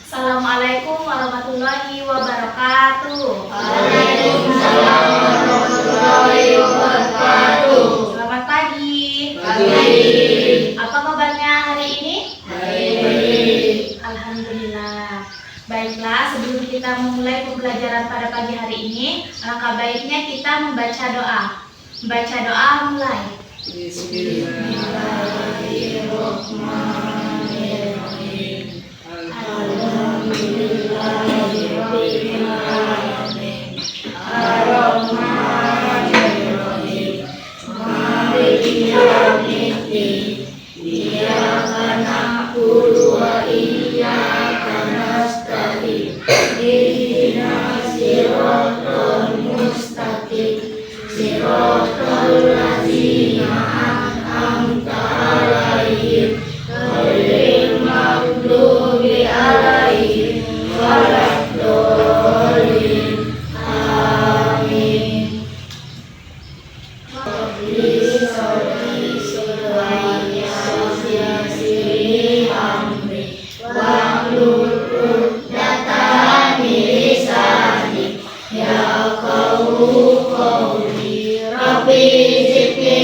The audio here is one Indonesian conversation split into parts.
Assalamualaikum warahmatullahi wabarakatuh. Waalaikumsalam warahmatullahi wabarakatuh. Selamat pagi. Pagi. Apa kabarnya hari ini? Baik. Alhamdulillah. Baiklah, sebelum kita memulai pembelajaran pada pagi hari ini, alangkah baiknya kita membaca doa. Membaca doa mulai. Bismillahirrahmanirrahim. Alhamdulillahirabbil alamin. Arrahmanirrahim. Maliki yaumiddin. Iyyaka na'budu wa iyyaka nasta'in. Ihdinas siratal mustaqim. Siratal ladzina an'amta 'alaihim ghairil maghdubi 'alaihim waladdallin. Amin. Bismillahirrahmanirrahim. Sirri amri wahlul 'uqdatam min lisani yafqahu qawli. Rabbi zidni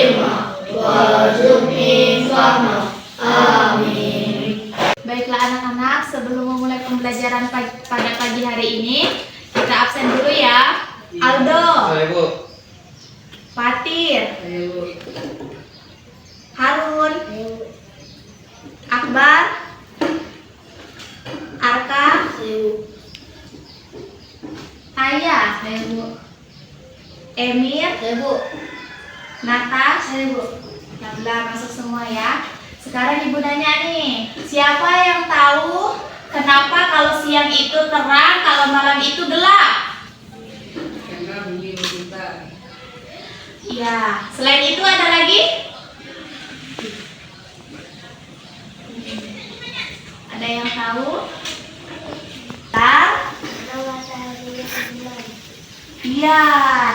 ilma warzuqni fahma. Amin. Baiklah anak-anak, sebelum memulai pembelajaran pada pagi hari ini, kita absen dulu ya. Aldo, Ibu. Fatir, Harun, Akbar, Arka, Ayah, Emir, Natas, Alhamdulillah masuk semua ya. Sekarang ibu nanya nih, siapa yang tahu kenapa kalau siang itu terang, kalau malam itu gelap? Karena bunyi kita. Iya, selain itu ada lagi? Ada yang tahu? Iya,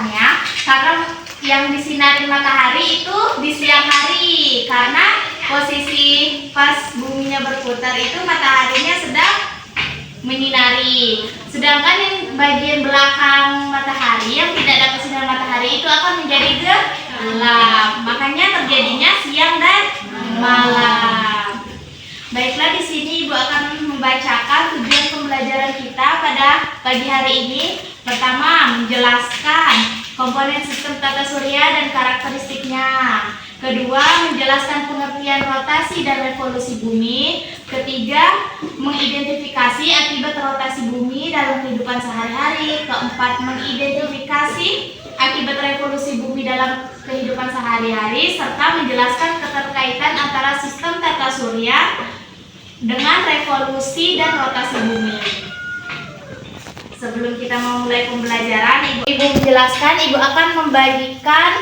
nih ya. Karena yang disinari matahari itu di siang hari, karena posisi pas buminya berputar itu mataharinya sedang menyinari. Sedangkan yang bagian belakang matahari yang tidak ada sinar matahari itu akan menjadi gelap. Makanya terjadinya siang dan malam. Baiklah, di sini Ibu akan membacakan tujuan pembelajaran kita pada pagi hari ini. Pertama, menjelaskan komponen sistem tata surya dan karakteristiknya. Kedua, menjelaskan pengertian rotasi dan revolusi bumi. Ketiga, mengidentifikasi akibat rotasi bumi dalam kehidupan sehari-hari. Keempat, mengidentifikasi akibat revolusi bumi dalam kehidupan sehari-hari, serta menjelaskan keterkaitan antara sistem tata surya dengan revolusi dan rotasi bumi. Sebelum kita memulai pembelajaran, Ibu menjelaskan, Ibu akan membagikan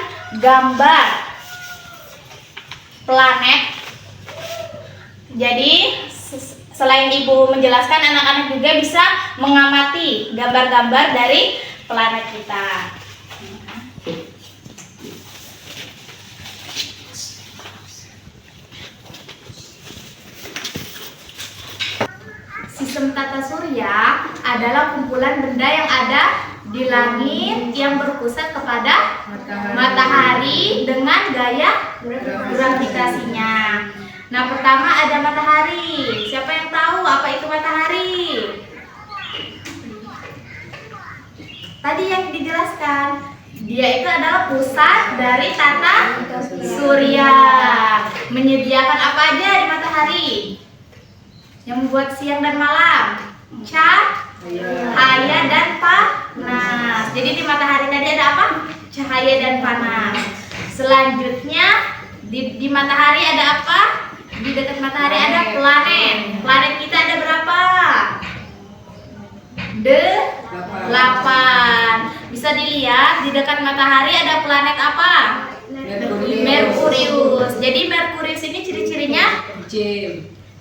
gambar planet. Jadi selain Ibu menjelaskan, anak-anak juga bisa mengamati gambar-gambar dari planet kita. Sistem tata surya adalah kumpulan benda yang ada di langit yang berpusat kepada matahari dengan gaya gravitasinya. Nah, pertama ada matahari. Siapa yang tahu apa itu matahari? Tadi yang dijelaskan, dia itu adalah pusat dari tata surya. Menyediakan apa aja di matahari? Yang membuat siang dan malam, cahaya dan panas. Jadi di matahari tadi ada apa? Cahaya dan panas. Selanjutnya di matahari ada apa? Di dekat matahari ada planet. Planet kita ada berapa? 8. Bisa dilihat di dekat matahari ada planet apa? Merkurius. Jadi Merkurius ini ciri-cirinya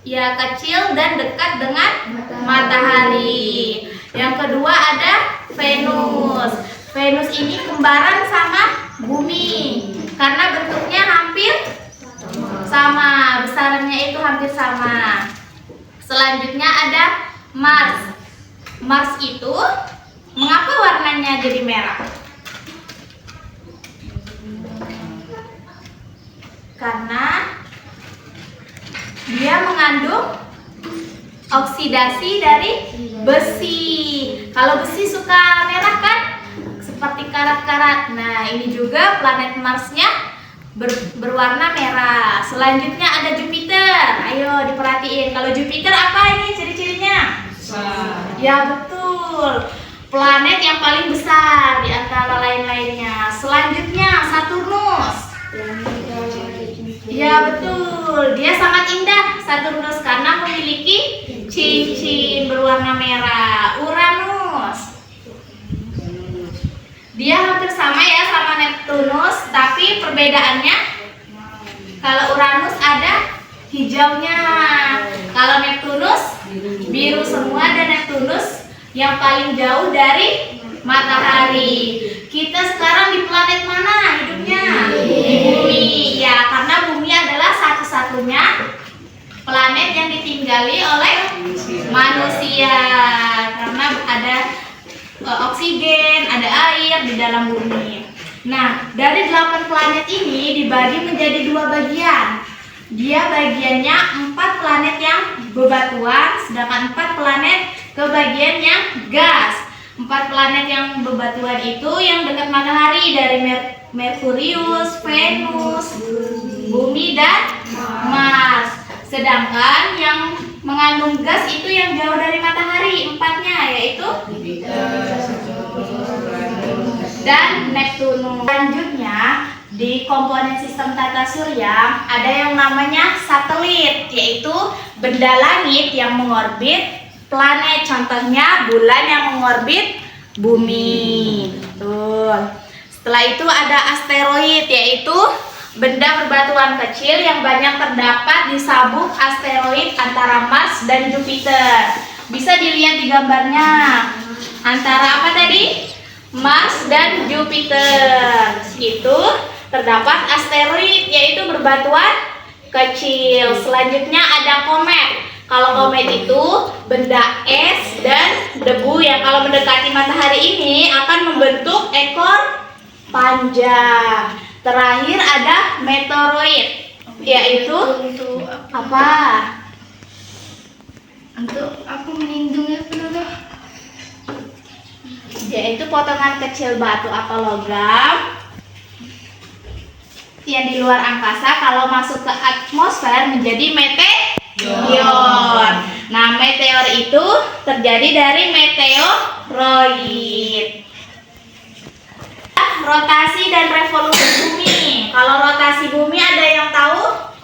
ya kecil dan dekat dengan matahari. Yang kedua ada Venus. Venus ini kembaran sama bumi karena bentuknya hampir sama, besarannya itu hampir sama. Selanjutnya ada Mars. Mars itu mengapa warnanya jadi merah? Karena dia mengandung oksidasi dari besi. Kalau besi suka merah kan? Seperti karat-karat. Nah, ini juga planet Marsnya berwarna merah. Selanjutnya ada Jupiter. Ayo diperhatiin. Kalau Jupiter apa ini ciri-cirinya? Ya betul. Planet yang paling besar di antara lain-lainnya. Selanjutnya Saturnus. Ya betul. Dia sangat indah Saturnus karena memiliki cincin berwarna merah. Uranus. Dia hampir sama ya sama Neptunus, tapi perbedaannya kalau Uranus ada hijaunya, kalau Neptunus biru semua, dan Neptunus yang paling jauh dari matahari. Kita sekarang di planet mana hidupnya? Di Bumi. Ya, karena Bumi adalah satu-satunya planet yang ditinggali oleh manusia karena ada oksigen, ada air di dalam bumi. Nah, dari 8 planet ini dibagi menjadi 2 bagian. Dia bagiannya 4 planet yang bebatuan, sedangkan 4 planet kebagian yang gas. 4 planet yang bebatuan itu yang dekat matahari, dari Merkurius, Venus, Bumi, dan Mars. Sedangkan yang mengandung gas itu yang jauh dari matahari, 4-nya, yaitu dan Neptunus. Selanjutnya di komponen sistem tata surya ada yang namanya satelit, yaitu benda langit yang mengorbit planet. Contohnya bulan yang mengorbit bumi. Tuh. Setelah itu ada asteroid, yaitu benda berbatuan kecil yang banyak terdapat di sabuk asteroid antara Mars dan Jupiter. Bisa dilihat di gambarnya. Antara apa tadi? Mars dan Jupiter. Itu terdapat asteroid, yaitu berbatuan kecil. Selanjutnya ada komet. Kalau komet itu benda es dan debu yang kalau mendekati matahari ini akan membentuk ekor panjang. Terakhir ada meteoroid, yaitu Untuk apa? Untuk aku melindungi penduduk. Yaitu potongan kecil batu atau logam yang di luar angkasa kalau masuk ke atmosfer menjadi meteor. Nah, meteor itu terjadi dari meteoroid. Rotasi dan revolusi bumi. Kalau rotasi bumi ada yang tahu?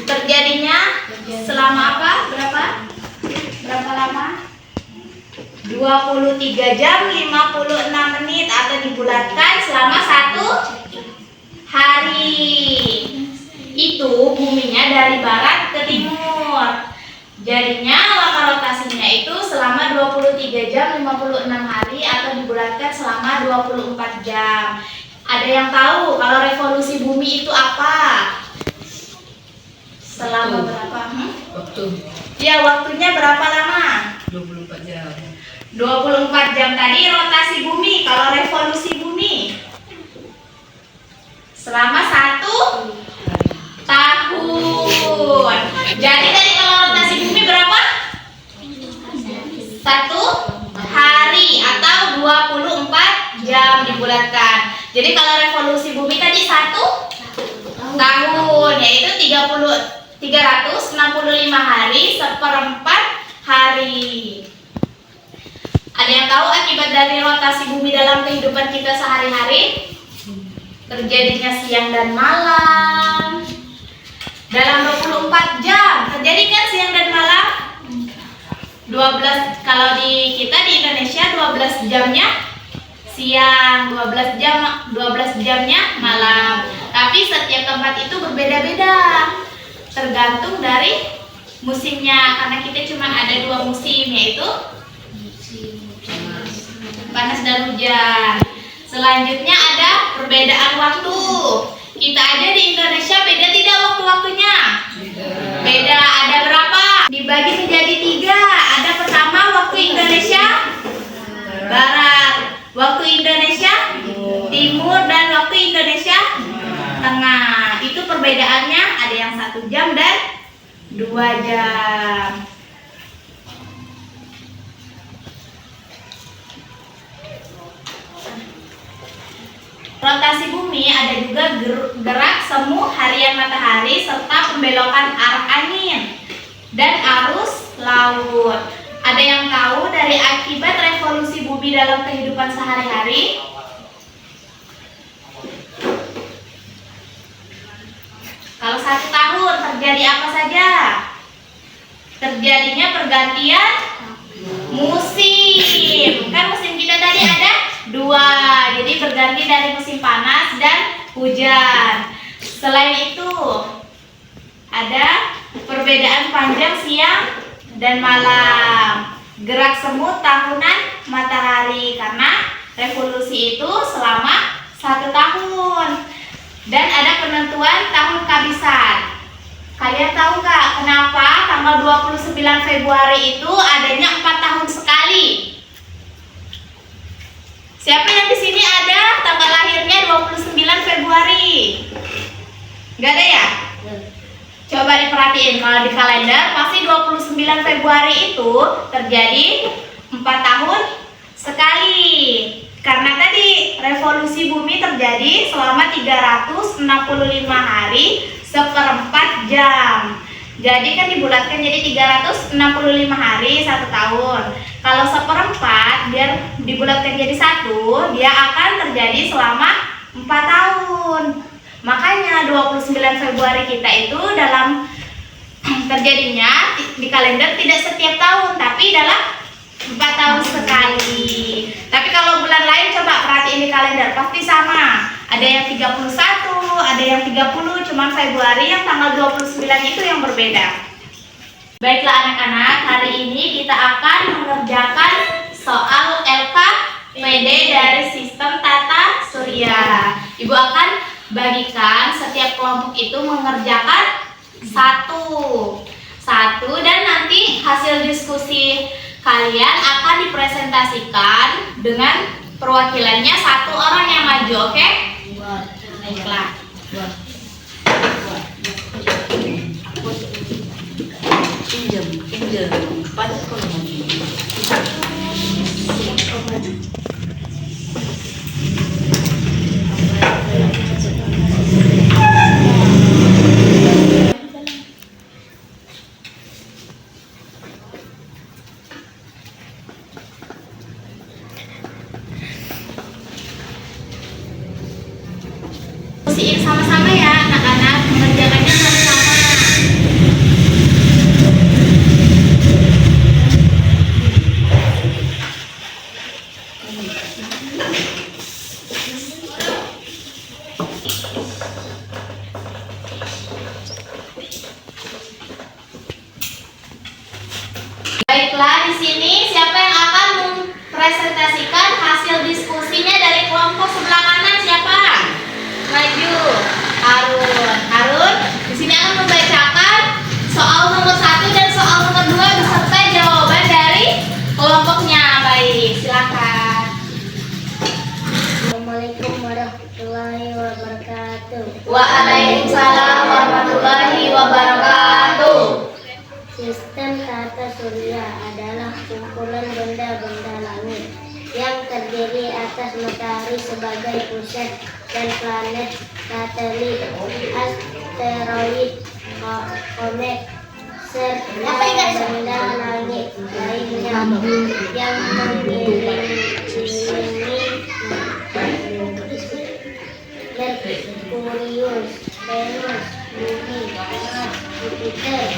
Terjadinya selama apa? Berapa lama? 23 jam 56 menit atau dibulatkan selama 1 hari. Itu buminya dari barat ke timur. Jadinya lama rotasinya itu selama 23 jam 56 hari atau dibulatkan selama 24 jam. Ada yang tahu kalau revolusi bumi itu apa? Selama berapa? Waktu Ya, waktunya berapa lama? 24 jam. 24 jam tadi rotasi bumi. Kalau revolusi bumi selama 1 tahun. Jadi tadi kalau rotasi bumi berapa? 1 hari atau 24 jam dibulatkan. Jadi kalau revolusi bumi tadi 1 tahun, yaitu 365 hari 1/4 hari. Ada yang tahu akibat dari rotasi bumi dalam kehidupan kita sehari-hari? Terjadinya siang dan malam. Dalam 24 jam terjadi kan siang dan malam? 12 kalau di kita di Indonesia 12 jamnya siang, 12 jamnya malam. Tapi setiap tempat itu berbeda-beda. Tergantung dari musimnya, karena kita cuma ada 2 musim, yaitu panas dan hujan. Selanjutnya ada perbedaan waktu. Kita aja di Indonesia beda tidak waktu-waktunya? Beda. Ada berapa? Dibagi menjadi 3. Ada perbedaannya ada yang 1 jam dan 2 jam. Rotasi bumi ada juga gerak semu harian matahari serta pembelokan arah angin dan arus laut. Ada yang tahu dari akibat revolusi bumi dalam kehidupan sehari-hari? Kalau 1 tahun terjadi apa saja? Terjadinya pergantian musim. Kan musim kita tadi ada 2, jadi berganti dari musim panas dan hujan. Selain itu, ada perbedaan panjang siang dan malam, gerak semu tahunan matahari karena revolusi itu selama 1 tahun, dan ada penentuan tahun kehabisan. Kalian tahu nggak kenapa tanggal 29 Februari itu adanya 4 tahun sekali? Siapa yang di sini ada tanggal lahirnya 29 Februari? Gak ada ya? Coba diperhatiin, kalau di kalender pasti 29 Februari itu terjadi 4 tahun sekali. Karena tadi revolusi bumi terjadi selama 365 hari 1/4 jam. Jadi kan dibulatkan jadi 365 hari 1 tahun. Kalau 1/4 biar dibulatkan jadi 1, dia akan terjadi selama 4 tahun. Makanya 29 Februari kita itu dalam terjadinya di kalender tidak setiap tahun, tapi dalam 4 tahun sekali. Tapi kalau bulan lain coba perhatiin di kalender, pasti sama. Ada yang 31, ada yang 30, cuman Februari yang tanggal 29 itu yang berbeda. Baiklah anak-anak, hari ini kita akan mengerjakan soal LKPD dari sistem tata surya. Ibu akan bagikan setiap kelompok itu mengerjakan satu dan nanti hasil diskusi kalian akan dipresentasikan dengan perwakilannya 1 orang yang maju, oke? Baiklah. Diskusiin sama-sama ya anak-anak, mengerjakannya sama-sama. Baiklah, di sini siapa yang akan mempresentasikan hasil diskusinya dari kelompok sebelah kanan? Siapa? Maju. Harun. Di sini akan membacakan soal nomor 1 dan soal nomor 2 beserta jawaban dari kelompoknya. Baik, silakan. Assalamualaikum warahmatullahi wabarakatuh. Waalaikumsalam warahmatullahi wabarakatuh. Sistem tata surya adalah kumpulan benda-benda langit yang terdiri atas matahari sebagai pusat dan planet, satelit, asteroid, komet, serta benda langit lainnya yang mengelilingi Merkurius, Venus, Bumi, Mars, Jupiter,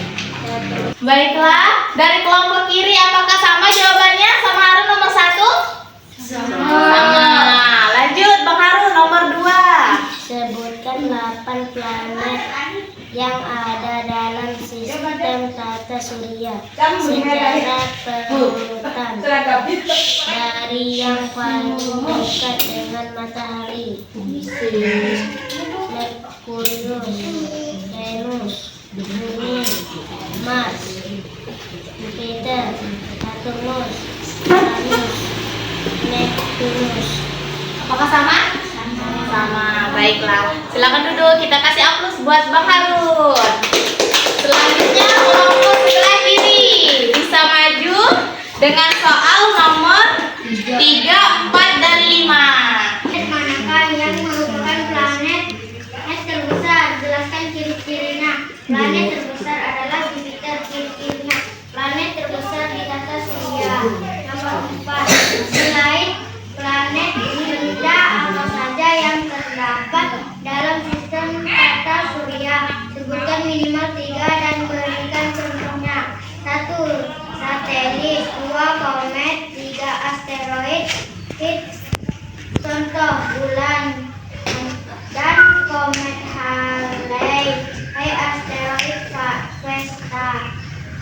Saturn. Baiklah, dari kelompok kiri apakah sama jawabannya sama Harun nomor 1? Sama. Lanjut Bang Harun nomor 2. Sebutkan 8 planet yang ada dalam sistem tata surya secara perurutan dari yang paling dekat dengan matahari: Merkurius, Venus, Bumi, Mars, Jupiter, Saturnus, Uranus, Neptunus. Apakah sama? Sama. Baik. Baiklah, silakan duduk. Kita kasih aplaus buat Bang Harun. Selanjutnya kelompok sebelah kiri bisa maju dengan soal nomor 3, 4, dan 5. Planet manakah yang merupakan planet terbesar? Jelaskan ciri-cirinya. Planet terbesar adalah Jupiter. Ciri-cirinya: planet terbesar di tata surya. Nomor 4. Selain planet ini, benda apa saja yang terdapat dalam sistem tata surya? Sebutkan minimal 3 dan berikan contohnya. 1. Satelit. 2. Komet. 3. Asteroid. Contoh: bulan dan komet Halley. Asteroid Vesta.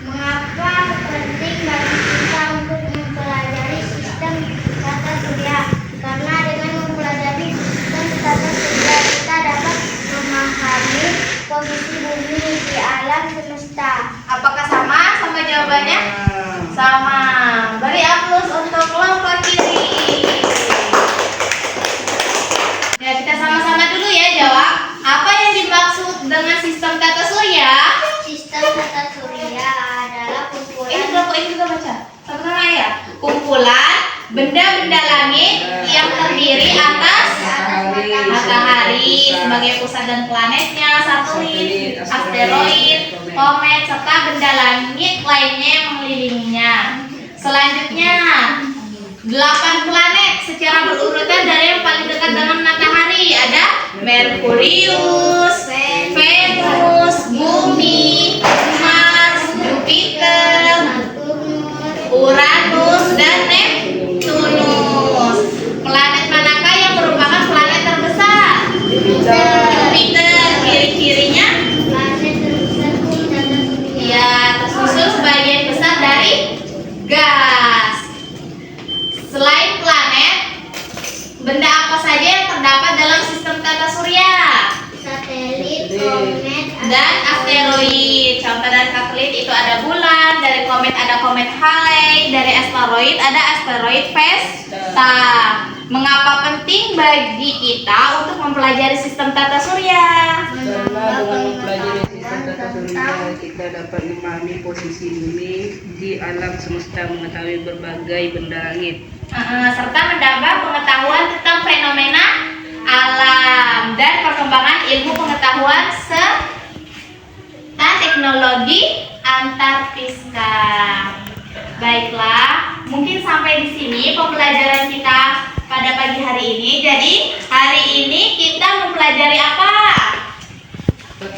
Mengapa penting bagi kita untuk mempelajari sistem tata surya? Karena dengan mempelajari sistem tata surya kita dapat memahami posisi bumi di alam semesta. Apakah sama jawabannya? Sama. Beri aplaus untuk kelompok kiri. Ya, kita sama-sama dulu ya jawab. Apa yang dimaksud dengan sistem tata surya? Sistem tata surya adalah kumpulan Ini juga baca. Sama-sama ya. Kumpulan benda-benda langit yang terdiri atas matahari sebagai pusat dan planetnya, satelit, asteroid, komet, serta benda langit lainnya yang mengelilinginya. Selanjutnya, 8 planet secara berurutan dari yang paling dekat dengan matahari. Ada Merkurius, Venus, Bumi, Mars, Jupiter, Uranus, dan Neptunus. Planet manakah yang merupakan planet terbesar? Jupiter. Ciri-cirinya? planet terbesar di tata surya. Ya, tersusun sebagian besar dari gas. Selain planet, benda apa saja yang terdapat dalam sistem tata surya? Satelit, komet, Dan asteroid. Contoh dari satelit itu ada bulan, dari komet ada komet Halley, dari asteroid ada asteroid Vesta. Mengapa penting bagi kita untuk mempelajari sistem tata surya? Karena dengan mempelajari sistem tata surya kita dapat memahami posisi bumi di alam semesta, mengetahui berbagai benda langit. Serta mendapat pengetahuan tentang fenomena alam dan perkembangan ilmu pengetahuan serta teknologi Antarktika. Baiklah, mungkin sampai di sini pembelajaran kita pada pagi hari ini. Jadi hari ini kita mempelajari apa?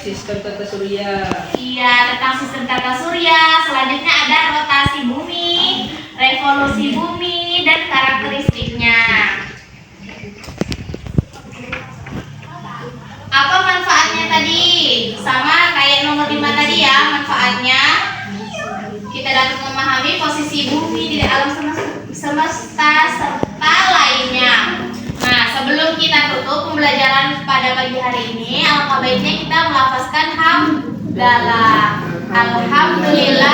Sistem tata surya. Iya, tentang sistem tata surya. Selanjutnya ada rotasi bumi, revolusi bumi, dan karakteristiknya. Apa manfaatnya tadi? Sama kayak nomor 5 tadi ya, manfaatnya kita dapat memahami posisi bumi di alam semesta serta lainnya. Nah, sebelum kita tutup pembelajaran pada pagi hari ini, alangkah baiknya kita melafazkan hamdalah. Alhamdulillah